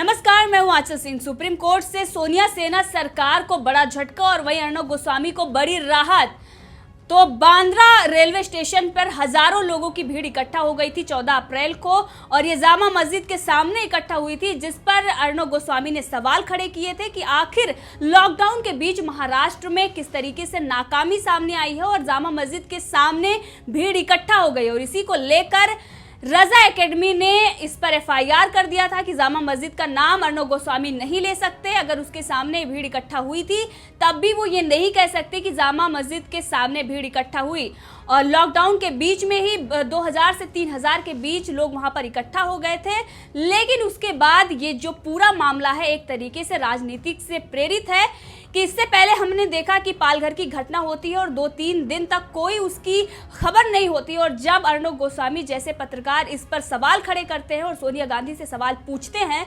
नमस्कार, मैं हूं आंचल सिंह। सुप्रीम कोर्ट से सोनिया सेना सरकार को बड़ा झटका और वहीं अर्नब गोस्वामी को बड़ी राहत। तो बांद्रा रेलवे स्टेशन पर हजारों लोगों की भीड़ इकट्ठा हो गई थी 14 अप्रैल को और ये जामा मस्जिद के सामने इकट्ठा हुई थी, जिस पर अर्नब गोस्वामी ने सवाल खड़े किए थे कि आखिर लॉकडाउन के बीच महाराष्ट्र में किस तरीके से नाकामी सामने आई है और जामा मस्जिद के सामने भीड़ इकट्ठा हो गई। और इसी को लेकर रजा एकेडमी ने इस पर एफआईआर कर दिया था कि जामा मस्जिद का नाम अर्नब गोस्वामी नहीं ले सकते। अगर उसके सामने भीड़ इकट्ठा हुई थी तब भी वो ये नहीं कह सकते कि जामा मस्जिद के सामने भीड़ इकट्ठा हुई। और लॉकडाउन के बीच में ही 2000 से 3000 के बीच लोग वहां पर इकट्ठा हो गए थे। लेकिन उसके बाद ये जो पूरा मामला है एक तरीके से राजनीतिक से प्रेरित है कि इससे पहले हमने देखा कि पालघर की घटना होती है और 2-3 दिन तक कोई उसकी खबर नहीं होती। और जब अर्नब गोस्वामी जैसे पत्रकार इस पर सवाल खड़े करते हैं और सोनिया गांधी से सवाल पूछते हैं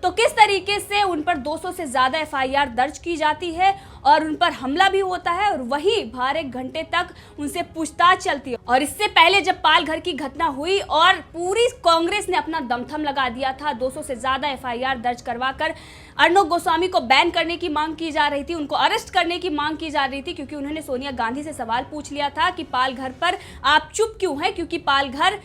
तो किस तरीके से उन पर 200 से ज्यादा एफआईआर दर्ज की जाती है और उन पर हमला भी होता है और वहीं बाहर 1 घंटे तक उनसे पूछताछ चलती है। और इससे पहले जब पालघर की घटना हुई और पूरी कांग्रेस ने अपना दमथम लगा दिया था, 200 से ज्यादा एफआईआर दर्ज करवाकर अर्नब गोस्वामी को बैन करने की मांग की जा रही थी, उनको अरेस्ट करने की मांग की जा रही थी, क्योंकि उन्होंने सोनिया गांधी से सवाल पूछ लिया था कि पालघर पर आप चुप क्यों हैं, क्योंकि पालघर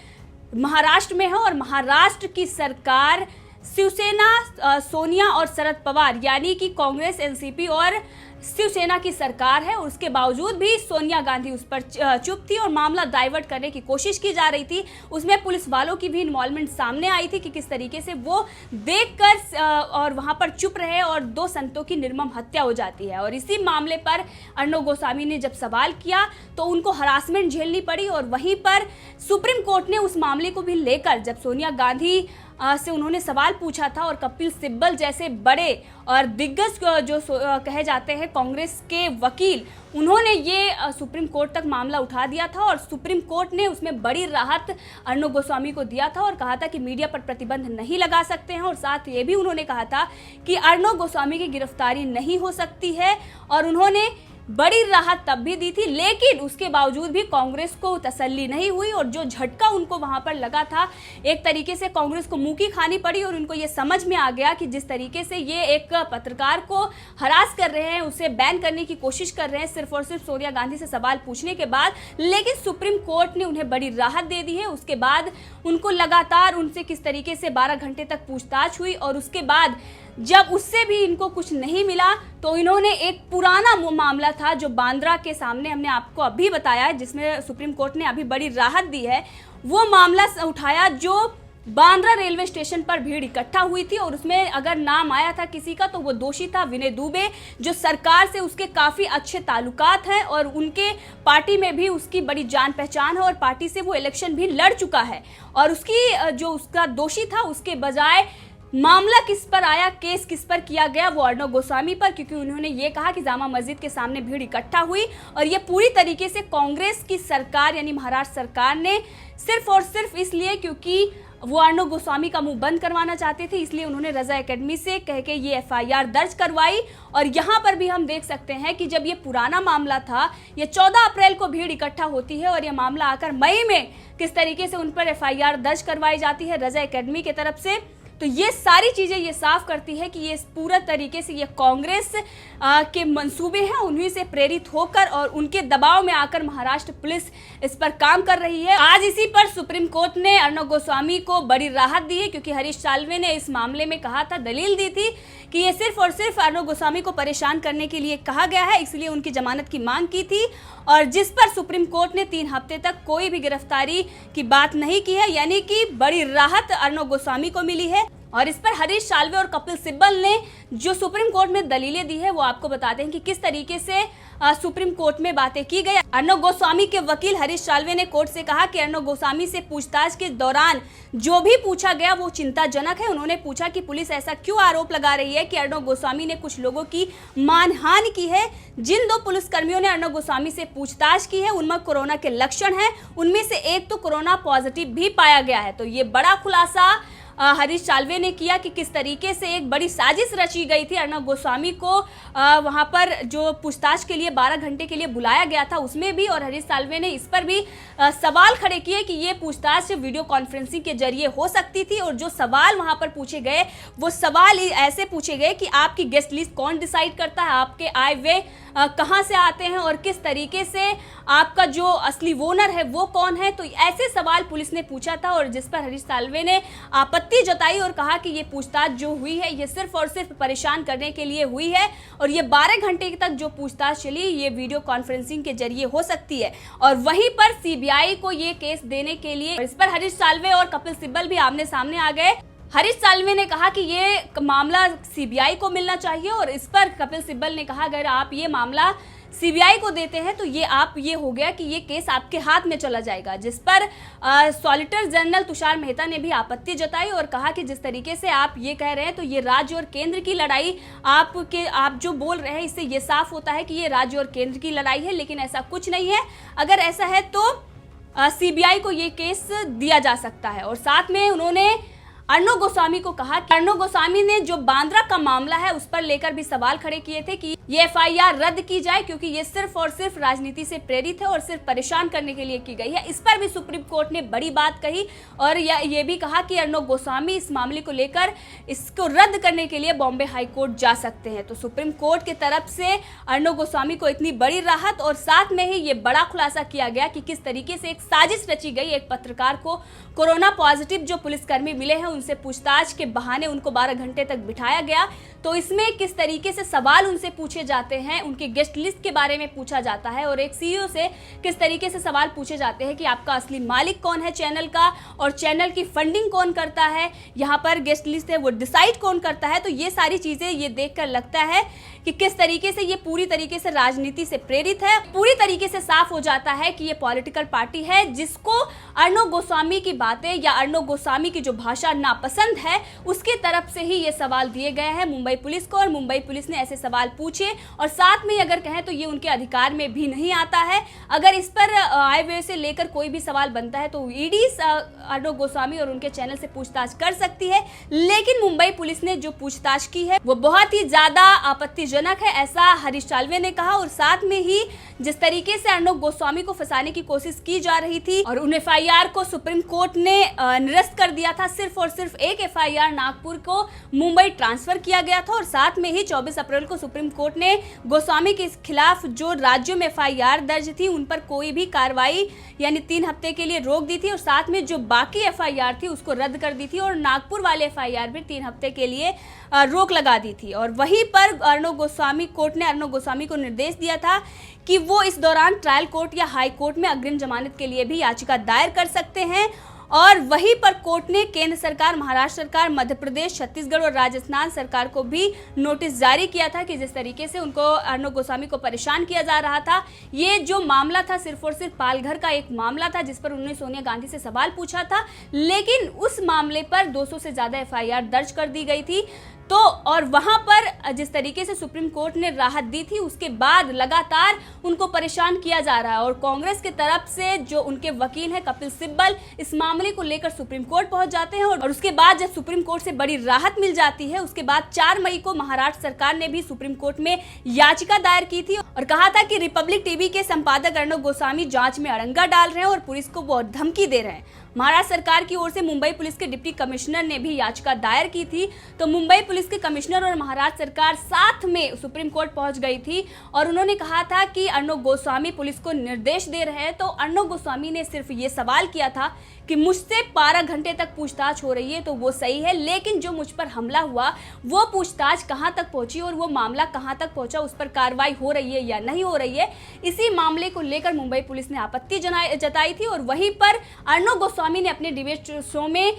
महाराष्ट्र में है और महाराष्ट्र की सरकार शिवसेना, सोनिया और शरद पवार यानी कि कांग्रेस, एनसीपी और शिवसेना की सरकार है। उसके बावजूद भी सोनिया गांधी उस पर चुप थी और मामला डाइवर्ट करने की कोशिश की जा रही थी। उसमें पुलिस वालों की भी इन्वॉल्वमेंट सामने आई थी कि किस तरीके से वो देखकर और वहां पर चुप रहे और 2 संतों की निर्मम हत्या हो जाती है। और इसी मामले पर अर्नब गोस्वामी ने जब सवाल किया तो उनको हरासमेंट झेलनी पड़ी। और वहीं पर सुप्रीम कोर्ट ने उस मामले को भी लेकर जब सोनिया गांधी से उन्होंने सवाल पूछा था और कपिल सिब्बल जैसे बड़े और दिग्गज जो कहे जाते हैं कांग्रेस के वकील, उन्होंने ये सुप्रीम कोर्ट तक मामला उठा दिया था और सुप्रीम कोर्ट ने उसमें बड़ी राहत अर्नब गोस्वामी को दिया था और कहा था कि मीडिया पर प्रतिबंध नहीं लगा सकते हैं। और साथ ये भी उन्होंने कहा था कि अर्नब गोस्वामी की गिरफ्तारी नहीं हो सकती है और उन्होंने बड़ी राहत तब भी दी थी। लेकिन उसके बावजूद भी कांग्रेस को तसल्ली नहीं हुई और जो झटका उनको वहां पर लगा था, एक तरीके से कांग्रेस को मुंह की खानी पड़ी और उनको ये समझ में आ गया कि जिस तरीके से ये एक पत्रकार को हरास कर रहे हैं, उसे बैन करने की कोशिश कर रहे हैं सिर्फ और सिर्फ सोनिया गांधी से सवाल पूछने के बाद, लेकिन सुप्रीम कोर्ट ने उन्हें बड़ी राहत दे दी है। उसके बाद उनको लगातार उनसे किस तरीके से 12 घंटे तक पूछताछ हुई और उसके बाद जब उससे भी इनको कुछ नहीं मिला तो इन्होंने एक पुराना मामला था जो बांद्रा के सामने हमने आपको अभी बताया है, जिसमें सुप्रीम कोर्ट ने अभी बड़ी राहत दी है, वो मामला उठाया जो बांद्रा रेलवे स्टेशन पर भीड़ इकट्ठा हुई थी। और उसमें अगर नाम आया था किसी का तो वो दोषी था विनय दुबे, जो सरकार से उसके काफ़ी अच्छे ताल्लुकात हैं और उनके पार्टी में भी उसकी बड़ी जान पहचान है और पार्टी से वो इलेक्शन भी लड़ चुका है। और उसकी जो उसका दोषी था उसके बजाय मामला किस पर आया, केस किस पर किया गया, वो अर्नब गोस्वामी पर, क्योंकि उन्होंने ये कहा कि जामा मस्जिद के सामने भीड़ इकट्ठा हुई और ये पूरी तरीके से कांग्रेस की सरकार यानी महाराष्ट्र सरकार ने सिर्फ और सिर्फ इसलिए क्योंकि वो अर्नब गोस्वामी का मुंह बंद करवाना चाहते थे, इसलिए उन्होंने रजा एकेडमी से कह के ये एफआईआर दर्ज करवाई। और यहाँ पर भी हम देख सकते हैं कि जब ये पुराना मामला था, ये 14 अप्रैल को भीड़ इकट्ठा होती है और ये मामला आकर मई में किस तरीके से उन पर एफआईआर दर्ज करवाई जाती है रजा एकेडमी की तरफ से। तो ये सारी चीज़ें ये साफ करती है कि ये पूरा तरीके से ये कांग्रेस के मंसूबे हैं, उन्हीं से प्रेरित होकर और उनके दबाव में आकर महाराष्ट्र पुलिस इस पर काम कर रही है। आज इसी पर सुप्रीम कोर्ट ने अर्नब गोस्वामी को बड़ी राहत दी है, क्योंकि हरीश साल्वे ने इस मामले में कहा था, दलील दी थी कि ये सिर्फ और सिर्फ अर्नब गोस्वामी को परेशान करने के लिए कहा गया है, इसलिए उनकी जमानत की मांग की थी। और जिस पर सुप्रीम कोर्ट ने 3 हफ्ते तक कोई भी गिरफ्तारी की बात नहीं की है, यानी कि बड़ी राहत अर्नब गोस्वामी को मिली है। और इस पर हरीश साल्वे और कपिल सिब्बल ने जो सुप्रीम कोर्ट में दलीलें दी है वो आपको बताते हैं कि किस तरीके से सुप्रीम कोर्ट में बातें की गई। अर्नब गोस्वामी के वकील हरीश साल्वे ने कोर्ट से कहा कि अर्नब गोस्वामी से पूछताछ के दौरान जो भी पूछा गया वो चिंताजनक है। उन्होंने पूछा कि पुलिस ऐसा क्यों आरोप लगा रही है कि अर्नब गोस्वामी ने कुछ लोगों की मानहानि की है। जिन 2 पुलिसकर्मियों ने अर्नब गोस्वामी से पूछताछ की है उनमें कोरोना के लक्षण हैं, उनमें से एक तो कोरोना पॉजिटिव भी पाया गया है। तो ये बड़ा खुलासा हरीश साल्वे ने किया कि किस तरीके से एक बड़ी साजिश रची गई थी। अर्नब गोस्वामी को वहां पर जो पूछताछ के लिए 12 घंटे के लिए बुलाया गया था उसमें भी, और हरीश साल्वे ने इस पर भी सवाल खड़े किए कि ये पूछताछ वीडियो कॉन्फ्रेंसिंग के जरिए हो सकती थी। और जो सवाल वहां पर पूछे गए वो सवाल ऐसे पूछे गए कि आपकी गेस्ट लिस्ट कौन डिसाइड करता है, आपके आय व्यय कहां से आते हैं और किस तरीके से आपका जो असली ओनर है वो कौन है। तो ऐसे सवाल पुलिस ने पूछा था और जिस पर हरीश साल्वे ने आपत्ति जताई और कहा कि ये पूछताछ जो हुई है ये सिर्फ और सिर्फ परेशान करने के लिए हुई है और ये 12 घंटे तक जो पूछताछ चली ये वीडियो कॉन्फ्रेंसिंग के जरिए हो सकती है। और वहीं पर सीबीआई को ये केस देने के लिए इस पर हरीश साल्वे और कपिल सिब्बल भी आमने सामने आ गए। हरीश साल्वे ने कहा कि ये मामला सीबीआई को मिलना चाहिए और इस पर कपिल सिब्बल ने कहा अगर आप ये मामला सीबीआई को देते हैं तो ये हो गया कि ये केस आपके हाथ में चला जाएगा। जिस पर सॉलिसिटर जनरल तुषार मेहता ने भी आपत्ति जताई और कहा कि जिस तरीके से आप ये कह रहे हैं तो ये राज्य और केंद्र की लड़ाई आप जो बोल रहे हैं इससे ये साफ होता है कि ये राज्य और केंद्र की लड़ाई है, लेकिन ऐसा कुछ नहीं है। अगर ऐसा है तो सीबीआई को ये केस दिया जा सकता है। और साथ में उन्होंने अर्नब गोस्वामी को कहा कि अर्नब गोस्वामी ने जो बांद्रा का मामला है उस पर लेकर भी सवाल खड़े किए थे कि ये एफआईआर रद्द की जाए क्योंकि ये सिर्फ और सिर्फ राजनीति से प्रेरित है और सिर्फ परेशान करने के लिए की गई है। इस पर भी सुप्रीम कोर्ट ने बड़ी बात कही और ये भी कहा कि अर्नब गोस्वामी इस मामले को लेकर इसको रद्द करने के लिए बॉम्बे हाई कोर्ट जा सकते हैं। तो सुप्रीम कोर्ट की तरफ से अर्नब गोस्वामी को इतनी बड़ी राहत और साथ में ही ये बड़ा खुलासा किया गया कि किस तरीके से एक साजिश रची गई। एक पत्रकार को कोरोना पॉजिटिव जो पुलिसकर्मी मिले हैं उनसे पूछताछ के बहाने उनको 12 घंटे तक बिठाया गया। तो इसमें किस तरीके से सवाल उनसे पूछे जाते हैं, उनके गेस्ट लिस्ट के बारे में पूछा जाता है और एक सीईओ से किस तरीके से सवाल पूछे जाते हैं कि आपका असली मालिक कौन है चैनल का और चैनल की फंडिंग कौन करता है, यहाँ पर गेस्ट लिस्ट है वो डिसाइड कौन करता है। तो ये सारी चीजें ये देखकर लगता है कि किस तरीके से ये पूरी तरीके से राजनीति से प्रेरित है। पूरी तरीके से साफ हो जाता है कि ये पॉलिटिकल पार्टी है जिसको अर्नब गोस्वामी की बातें या अर्नब गोस्वामी की जो भाषा नापसंद है उसके तरफ से ही ये सवाल दिए गए हैं मुंबई पुलिस को और मुंबई पुलिस ने ऐसे सवाल पूछे और साथ में अगर कहें तो ये उनके अधिकार में भी नहीं आता है। अगर इस पर आय व्यय से लेकर कोई भी सवाल बनता है तो ईडी अर्नब गोस्वामी और उनके चैनल से पूछताछ कर सकती है, लेकिन मुंबई पुलिस ने जो पूछताछ की है वो बहुत ही ज्यादा आपत्तिजनक है, ऐसा हरीश साल्वे ने कहा। और साथ में ही जिस तरीके से अर्नब गोस्वामी को फंसाने की कोशिश की जा रही थी और उन एफआईआर को सुप्रीम कोर्ट ने निरस्त कर दिया था, सिर्फ और सिर्फ एक एफआईआर नागपुर को मुंबई ट्रांसफर किया गया था और साथ में ही 24 अप्रैल को सुप्रीम कोर्ट ने गोस्वामी के खिलाफ जो राज्यों में एफआईआर दर्ज थी उन पर कोई भी कार्रवाई यानी 3 हफ्ते के लिए रोक दी थी और साथ में जो बाकी एफआईआर थी उसको रद्द कर दी थी और नागपुर वाले एफआईआर भी 3 हफ्ते के लिए रोक लगा दी थी। और वहीं पर कोर्ट ने अर्नब गोस्वामी को निर्देश दिया था कि वो इस दौरान ट्रायल कोर्ट या हाई कोर्ट में अग्रिम जमानत के लिए भी याचिका दायर कर सकते हैं। और वहीं पर कोर्ट ने केंद्र सरकार, महाराष्ट्र सरकार, मध्य प्रदेश, छत्तीसगढ़ और राजस्थान सरकार को भी नोटिस जारी किया था कि जिस तरीके से उनको अर्नब गोस्वामी को परेशान किया जा रहा था, ये जो मामला था सिर्फ और सिर्फ पालघर का एक मामला था जिस पर उन्होंने सोनिया गांधी से सवाल पूछा था, लेकिन उस मामले पर 200 से ज्यादा एफआईआर दर्ज कर दी गई थी। तो और वहां पर जिस तरीके से सुप्रीम कोर्ट ने राहत दी थी उसके बाद लगातार उनको परेशान किया जा रहा है और कांग्रेस की तरफ से जो उनके वकील हैं कपिल सिब्बल इस मामले को लेकर सुप्रीम कोर्ट पहुंच जाते हैं और उसके बाद जब सुप्रीम कोर्ट से बड़ी राहत मिल जाती है उसके बाद 4 मई को महाराष्ट्र सरकार ने भी सुप्रीम कोर्ट में याचिका दायर की थी और कहा था कि रिपब्लिक टीवी के संपादक अर्नब गोस्वामी जांच में अड़ंगा डाल रहे हैं और पुलिस को वो धमकी दे रहे हैं। महाराष्ट्र सरकार की ओर से मुंबई पुलिस के डिप्टी कमिश्नर ने भी याचिका दायर की थी। तो मुंबई पुलिस के कमिश्नर और महाराष्ट्र सरकार साथ में सुप्रीम कोर्ट पहुंच गई थी और उन्होंने कहा था कि अर्नब गोस्वामी पुलिस को निर्देश दे रहे हैं। तो अर्नब गोस्वामी ने सिर्फ ये सवाल किया था कि मुझसे 12 घंटे तक पूछताछ हो रही है तो वो सही है, लेकिन जो मुझ पर हमला हुआ वो पूछताछ कहां तक पहुंची और वो मामला कहां तक पहुंचा, उस पर कार्रवाई हो रही है या नहीं हो रही है, इसी मामले को लेकर मुंबई पुलिस ने आपत्ति जताई थी। और वहीं पर अर्नब गोस्वामी ने अपने डिबेट शो में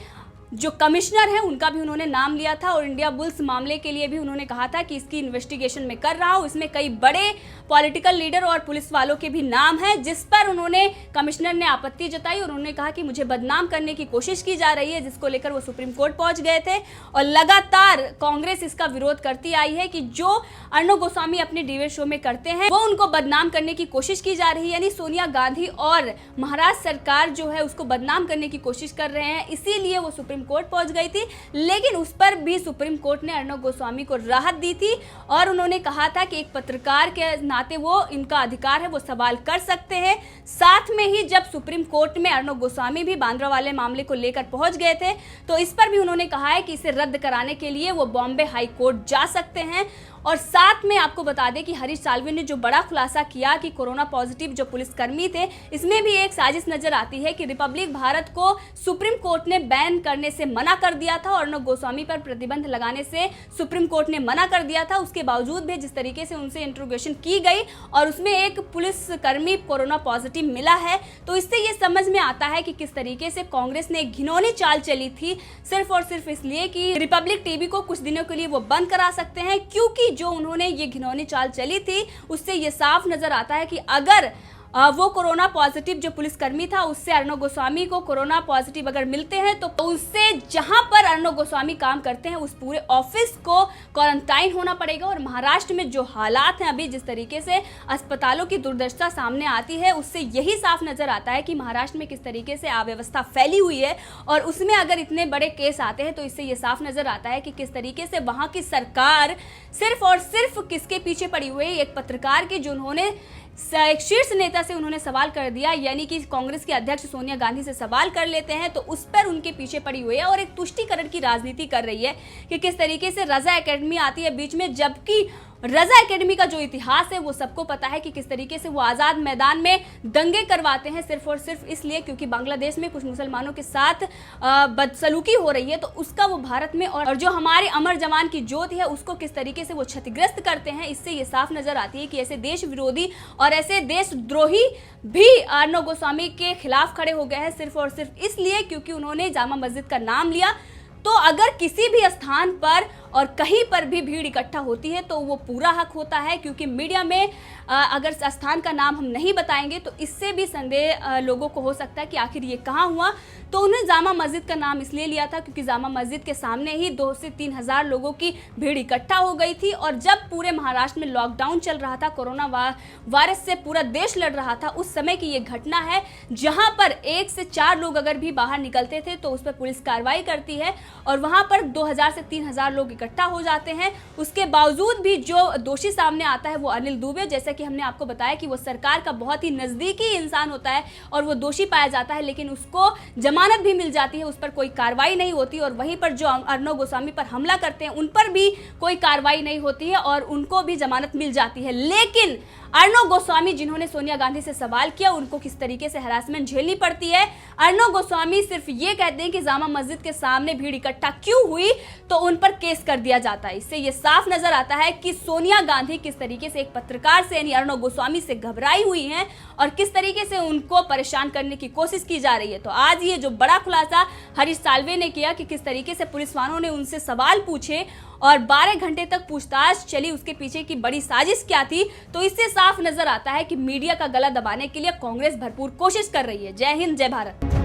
जो कमिश्नर है उनका भी उन्होंने नाम लिया था और इंडिया बुल्स मामले के लिए भी उन्होंने कहा था कि इसकी इन्वेस्टिगेशन में कर रहा हूं, इसमें कई बड़े पॉलिटिकल लीडर और पुलिस वालों के भी नाम हैं, जिस पर उन्होंने कमिश्नर ने आपत्ति जताई और उन्होंने कहा कि मुझे बदनाम करने की कोशिश की जा रही है, जिसको लेकर वो सुप्रीम कोर्ट पहुंच गए थे। और लगातार कांग्रेस इसका विरोध करती आई है कि जो अर्नब गोस्वामी अपने डिबेट शो में करते हैं वो उनको बदनाम करने की कोशिश की जा रही है, यानी सोनिया गांधी और महाराष्ट्र सरकार जो है उसको बदनाम करने की कोशिश कर रहे हैं, इसीलिए वो सुप्रीम सुप्रीम कोर्ट पहुंच गई थी, लेकिन उस पर भी सुप्रीम कोर्ट ने अर्णब गोस्वामी को राहत दी थी और उन्होंने कहा था कि एक पत्रकार के नाते वो इनका अधिकार है, वो सवाल कर सकते हैं। साथ में ही जब सुप्रीम कोर्ट में अर्णब गोस्वामी भी बांद्रा वाले मामले को लेकर पहुंच गए थे तो इस पर भी उन्होंने कहा है कि इसे रद्द कराने के लिए वो बॉम्बे हाई कोर्ट जा सकते हैं। और साथ में आपको बता दें कि हरीश साल्वे ने जो बड़ा खुलासा किया कि कोरोना पॉजिटिव जो पुलिसकर्मी थे, इसमें भी एक साजिश नजर आती है कि रिपब्लिक भारत को सुप्रीम कोर्ट ने बैन करने से मना कर दिया था और अर्णब गोस्वामी पर प्रतिबंध लगाने से सुप्रीम कोर्ट ने मना कर दिया था। उसके बावजूद भी जिस तरीके से उनसे इंट्रोगेशन की गई और उसमें एक पुलिसकर्मी कोरोना पॉजिटिव मिला है, तो इससे ये समझ में आता है कि किस तरीके से कांग्रेस ने एक घिनौनी चाल चली थी, सिर्फ और सिर्फ इसलिए कि रिपब्लिक टीवी को कुछ दिनों के लिए वो बंद करा सकते हैं। क्योंकि जो उन्होंने ये घिनौनी चाल चली थी उससे ये साफ नजर आता है कि अगर वो कोरोना पॉजिटिव जो पुलिसकर्मी था उससे अर्णब गोस्वामी को कोरोना पॉजिटिव अगर मिलते हैं तो उससे जहां पर अर्णब गोस्वामी काम करते हैं उस पूरे ऑफिस को क्वारंटाइन होना पड़ेगा। और महाराष्ट्र में जो हालात हैं अभी, जिस तरीके से अस्पतालों की दुर्दशा सामने आती है, उससे यही साफ नजर आता है कि महाराष्ट्र में किस तरीके से अव्यवस्था फैली हुई है और उसमें अगर इतने बड़े केस आते हैं तो इससे ये साफ नजर आता है कि किस तरीके से वहां की सरकार सिर्फ और सिर्फ किसके पीछे पड़ी हुई है, एक पत्रकार की, जो उन्होंने एक शीर्ष नेता से उन्होंने सवाल कर दिया, यानी कि कांग्रेस के अध्यक्ष सोनिया गांधी से सवाल कर लेते हैं तो उस पर उनके पीछे पड़ी हुई है और एक तुष्टीकरण की राजनीति कर रही है कि किस तरीके से रजा एकेडमी आती है बीच में, जबकि रजा एकेडमी का जो इतिहास है वो सबको पता है कि किस तरीके से वो आज़ाद मैदान में दंगे करवाते हैं सिर्फ और सिर्फ इसलिए क्योंकि बांग्लादेश में कुछ मुसलमानों के साथ बदसलूकी हो रही है, तो उसका वो भारत में और जो हमारे अमर जवान की ज्योति है उसको किस तरीके से वो क्षतिग्रस्त करते हैं। इससे ये साफ नजर आती है कि ऐसे देश विरोधी और ऐसे देशद्रोही भी अर्णब गोस्वामी के खिलाफ खड़े हो गए हैं सिर्फ और सिर्फ इसलिए क्योंकि उन्होंने जामा मस्जिद का नाम लिया। तो अगर किसी भी स्थान पर और कहीं पर भी भीड़ इकट्ठा होती है तो वो पूरा हक होता है, क्योंकि मीडिया में अगर स्थान का नाम हम नहीं बताएंगे तो इससे भी संदेह लोगों को हो सकता है कि आखिर ये कहाँ हुआ। तो उन्होंने जामा मस्जिद का नाम इसलिए लिया था क्योंकि जामा मस्जिद के सामने ही 2 से 3 हज़ार लोगों की भीड़ इकट्ठा हो गई थी और जब पूरे महाराष्ट्र में लॉकडाउन चल रहा था, कोरोना वायरस से पूरा देश लड़ रहा था, उस समय की ये घटना है जहां पर 1 से 4 लोग अगर भी बाहर निकलते थे तो उस पर पुलिस कार्रवाई करती है और वहां पर 2000 से 3000 लोग इकट्ठा हो जाते हैं। उसके बावजूद भी जो दोषी सामने आता है वो अनिल दुबे, जैसा कि हमने आपको बताया कि वो सरकार का बहुत ही नजदीकी इंसान होता है और वो दोषी पाया जाता है, लेकिन उसको जमानत भी मिल जाती है, उस पर कोई कार्रवाई नहीं होती। और वहीं पर जो अर्णब गोस्वामी पर हमला करते हैं उन पर भी कोई कार्रवाई नहीं होती है और उनको भी जमानत मिल जाती है। लेकिन अर्णब गोस्वामी जिन्होंने सोनिया गांधी से सवाल किया उनको किस तरीके से हरासमेंट झेलनी पड़ती है। अर्णब गोस्वामी सिर्फ ये कहते हैं कि जामा मस्जिद के सामने भीड़ इकट्ठा क्यों हुई तो उन पर केस कर दिया जाता है। इससे ये साफ नजर आता है कि सोनिया गांधी किस तरीके से एक पत्रकार से यानी अर्णब गोस्वामी से घबराई हुई हैं और किस तरीके से उनको परेशान करने की कोशिश की जा रही है। तो आज ये जो बड़ा खुलासा हरीश साल्वे ने किया कि किस तरीके से पुलिस वालों ने उनसे सवाल पूछे और 12 घंटे तक पूछताछ चली, उसके पीछे की बड़ी साजिश क्या थी, तो इससे साफ नजर आता है कि मीडिया का गला दबाने के लिए कांग्रेस भरपूर कोशिश कर रही है। जय हिंद, जय भारत।